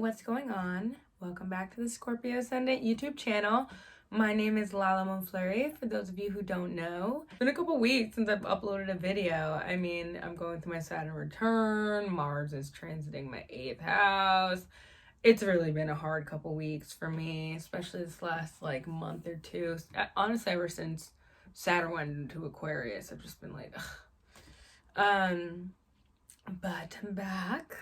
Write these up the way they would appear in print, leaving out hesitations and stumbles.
what's going on? Welcome back to the Scorpio Ascendant YouTube channel. My name is Lala Monfleury, for those of you who don't know. It's been a couple weeks since I've uploaded a video. I mean, I'm going through my Saturn return, Mars is transiting my 8th house. It's really been a hard couple weeks for me, especially this last month or two. Honestly, ever since Saturn went into Aquarius, I've just been like, ugh. But I'm back,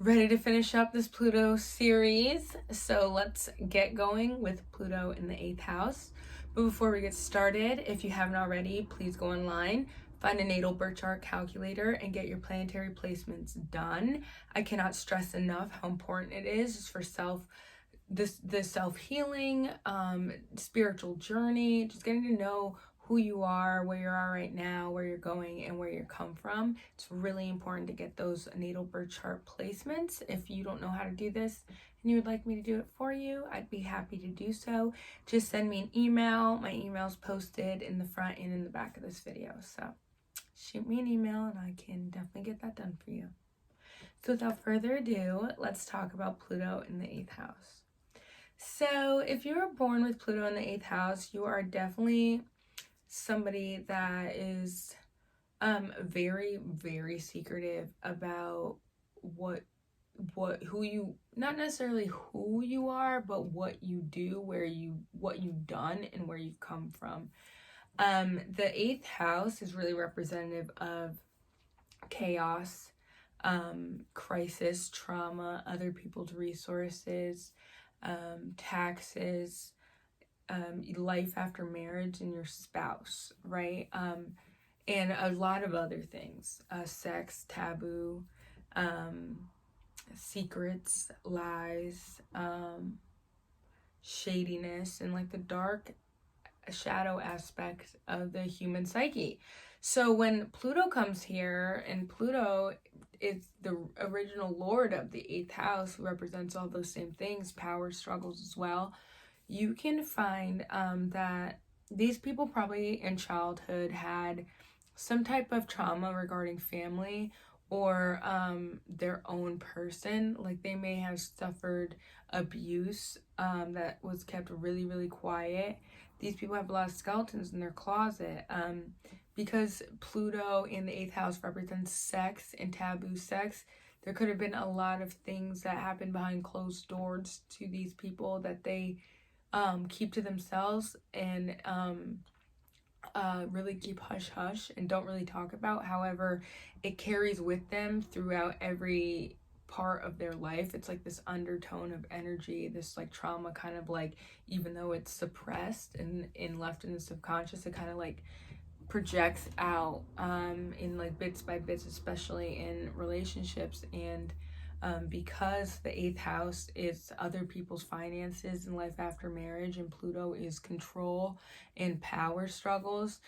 ready to finish up this Pluto series. So let's get going with Pluto in the 8th house. But before we get started, if you haven't already, please go online, find a natal birth chart calculator, and get your planetary placements done. I cannot stress enough how important it is for the self-healing, spiritual journey, just getting to know who you are, where you are right now, where you're going, and where you come from. It's really important to get those natal birth chart placements. If you don't know how to do this and you would like me to do it for you, I'd be happy to do so. Just send me an email. My email's posted in the front and in the back of this video. So shoot me an email and I can definitely get that done for you. So without further ado, let's talk about Pluto in the 8th house. So if you were born with Pluto in the 8th house, you are definitely somebody that is very, very secretive about who you, not necessarily who you are, but what you do, what you've done, and where you've come from. The 8th house is really representative of chaos, crisis, trauma, other people's resources, taxes, life after marriage and your spouse, right? And a lot of other things, sex, taboo, secrets, lies, shadiness, and like the dark shadow aspect of the human psyche. So when Pluto comes here, and Pluto is the original lord of the 8th house, who represents all those same things, power struggles as well, you can find that these people probably in childhood had some type of trauma regarding family or their own person. Like they may have suffered abuse that was kept really, really quiet. These people have a lot of skeletons in their closet because Pluto in the 8th house represents sex and taboo sex. There could have been a lot of things that happened behind closed doors to these people that they keep to themselves and really keep hush hush and don't really talk about. However, it carries with them throughout every part of their life. It's like this undertone of energy, this like trauma kind of like, even though it's suppressed and left in the subconscious, it kind of like projects out in like bits by bits, especially in relationships. And because the 8th house is other people's finances and life after marriage, and Pluto is control and power struggles,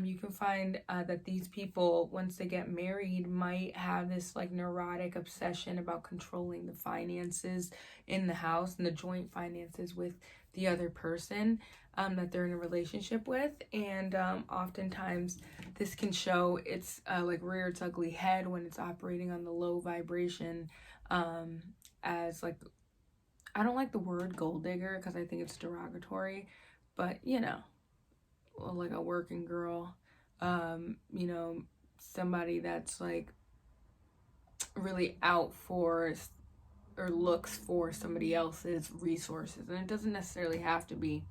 you can find that these people, once they get married, might have this like neurotic obsession about controlling the finances in the house and the joint finances with the other person that they're in a relationship with. And oftentimes this can show its like rear its ugly head when it's operating on the low vibration, as like, I don't like the word gold digger because I think it's derogatory, but you know, like a working girl, you know, somebody that's like really out for or looks for somebody else's resources. And it doesn't necessarily have to be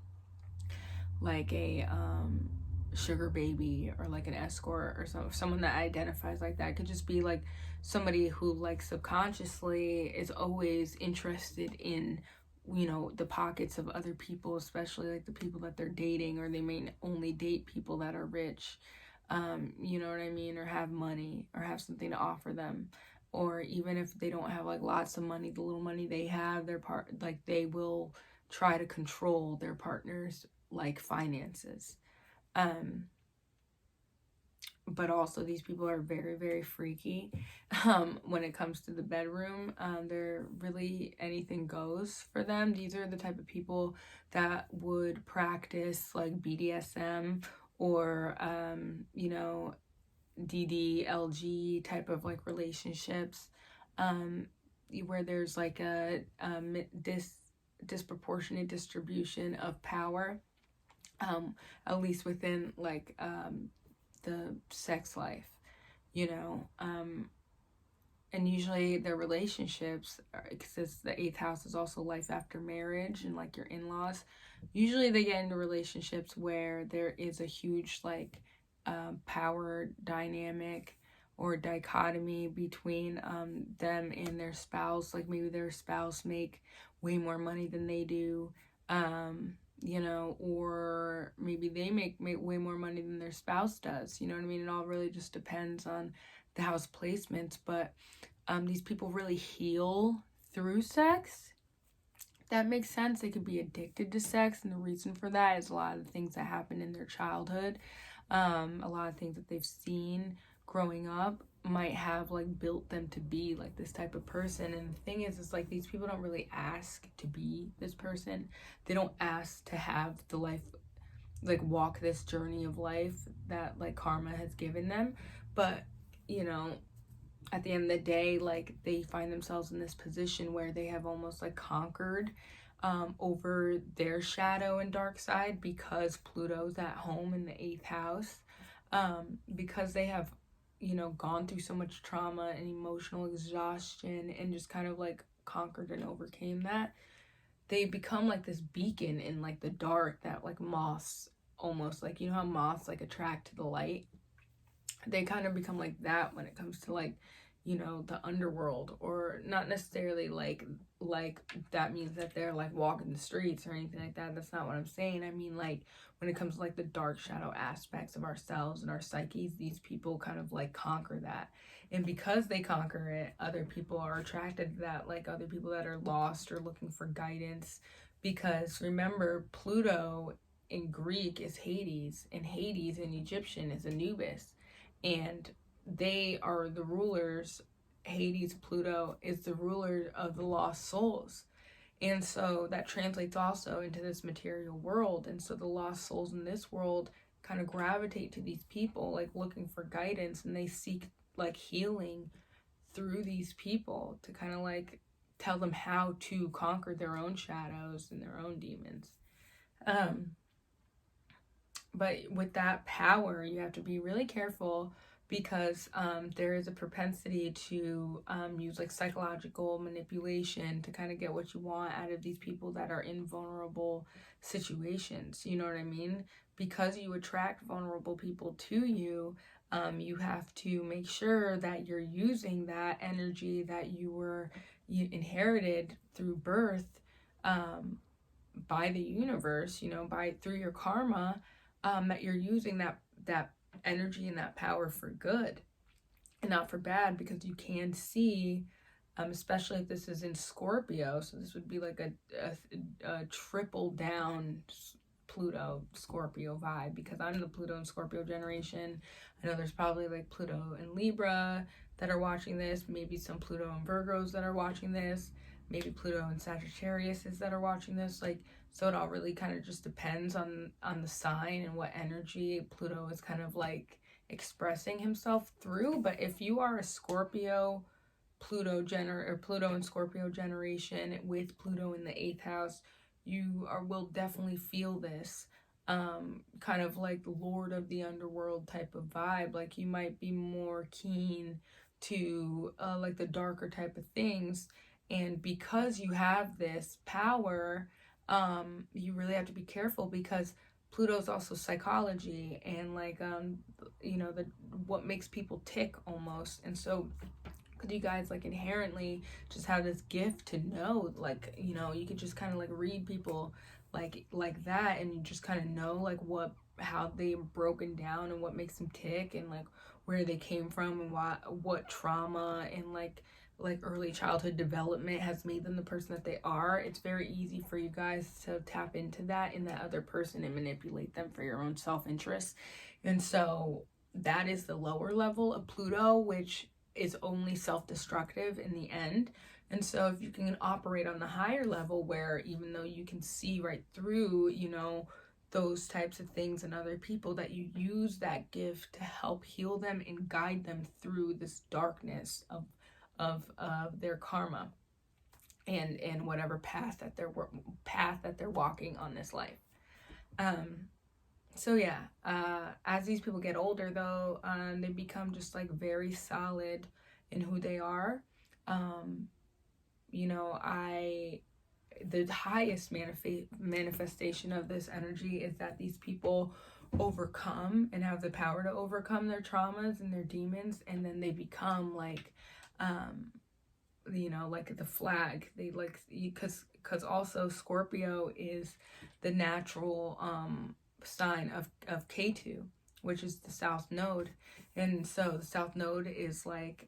like a sugar baby or like an escort or someone that identifies like that. It could just be like somebody who like subconsciously is always interested in, you know, the pockets of other people, especially like the people that they're dating, or they may only date people that are rich, you know what I mean, or have money or have something to offer them. Or even if they don't have like lots of money, the little money they have, they will try to control their partner's like finances. But also these people are very, very freaky when it comes to the bedroom. They're really anything goes for them. These are the type of people that would practice like BDSM or you know, DDLG type of like relationships. where there's like a disproportionate distribution of power, at least within like the sex life, you know. And usually their relationships, because the eighth house is also life after marriage and like your in-laws, usually they get into relationships where there is a huge like power dynamic or dichotomy between them and their spouse. Like maybe their spouse make way more money than they do, you know, or maybe they make way more money than their spouse does. You know what I mean? It all really just depends on the house placements. But these people really heal through sex. That makes sense. They could be addicted to sex, and the reason for that is a lot of the things that happened in their childhood, a lot of things that they've seen growing up might have like built them to be like this type of person. And the thing is like these people don't really ask to be this person. They don't ask to have the life, like walk this journey of life that like karma has given them. But you know, at the end of the day, like they find themselves in this position where they have almost like conquered over their shadow and dark side, because Pluto's at home in the eighth house, because they have, you know, gone through so much trauma and emotional exhaustion and just kind of like conquered and overcame that. They become like this beacon in like the dark that like moths, almost like, you know how moths like attract to the light. They kind of become like that when it comes to like, you know, the underworld. Or not necessarily like that means that they're like walking the streets or anything like that. That's not what I'm saying. I mean, like when it comes to like the dark shadow aspects of ourselves and our psyches, these people kind of like conquer that. And because they conquer it, other people are attracted to that, like other people that are lost or looking for guidance. Because remember, Pluto in Greek is Hades, and Hades in Egyptian is Anubis. And they are the rulers. Hades, Pluto, is the ruler of the lost souls. And so that translates also into this material world. And so the lost souls in this world kind of gravitate to these people, like looking for guidance, and they seek like healing through these people to kind of like tell them how to conquer their own shadows and their own demons. But with that power, you have to be really careful, because there is a propensity to use like psychological manipulation to kind of get what you want out of these people that are in vulnerable situations. You know what I mean? Because you attract vulnerable people to you, you have to make sure that you're using that energy that you inherited through birth, by the universe, you know, through your karma, that you're using that energy and that power for good and not for bad. Because you can see, especially if this is in Scorpio, so this would be like a triple down Pluto Scorpio vibe, because I'm the Pluto and Scorpio generation. I know there's probably like Pluto and Libra that are watching this, maybe some Pluto and Virgos that are watching this, maybe Pluto and Sagittarius that are watching this. Like, so it all really kind of just depends on the sign and what energy Pluto is kind of like expressing himself through. But if you are a Scorpio Pluto and Scorpio generation with Pluto in the eighth house, you will definitely feel this kind of like Lord of the Underworld type of vibe. Like you might be more keen to like the darker type of things. And because you have this power, you really have to be careful, because Pluto is also psychology and like you know, what makes people tick almost. And so because you guys like inherently just have this gift to know, like, you know, you could just kind of like read people like that, and you just kind of know like how they're broken down and what makes them tick, and like where they came from, and what trauma and like early childhood development has made them the person that they are. It's very easy for you guys to tap into that in that other person and manipulate them for your own self-interest. And so that is the lower level of Pluto, which is only self-destructive in the end. And so if you can operate on the higher level, where even though you can see right through, you know, those types of things in other people, that you use that gift to help heal them and guide them through this darkness of of their karma and whatever path that they're walking on this life. So yeah, as these people get older though, they become just like very solid in who they are. You know, the highest manifestation of this energy is that these people overcome and have the power to overcome their traumas and their demons, and then they become like, you know, like the flag. They like, because also Scorpio is the natural sign of K2, which is the south node. And so the south node is like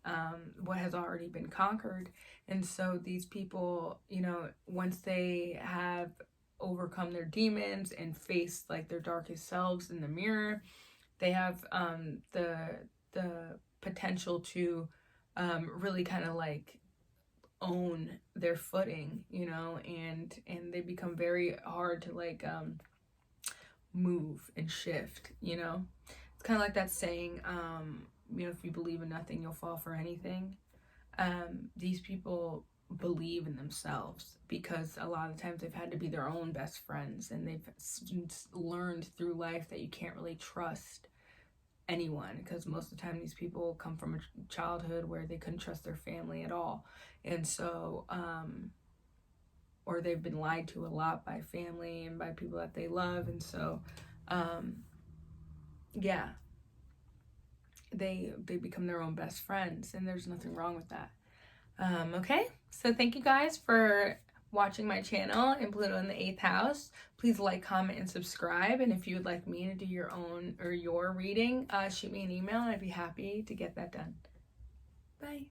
what has already been conquered. And so these people, you know, once they have overcome their demons and faced like their darkest selves in the mirror, they have the potential to really kind of like own their footing, you know, and they become very hard to like move and shift, you know. It's kind of like that saying, you know, if you believe in nothing, you'll fall for anything. These people believe in themselves because a lot of times they've had to be their own best friends, and they've learned through life that you can't really trust anyone, because most of the time these people come from a childhood where they couldn't trust their family at all. And so or they've been lied to a lot by family and by people that they love. And so yeah, they become their own best friends, and there's nothing wrong with that. Okay, so thank you guys for watching my channel in Pluto in the 8th house. Please like, comment, and subscribe. And if you would like me to do your own or your reading, shoot me an email and I'd be happy to get that done. Bye.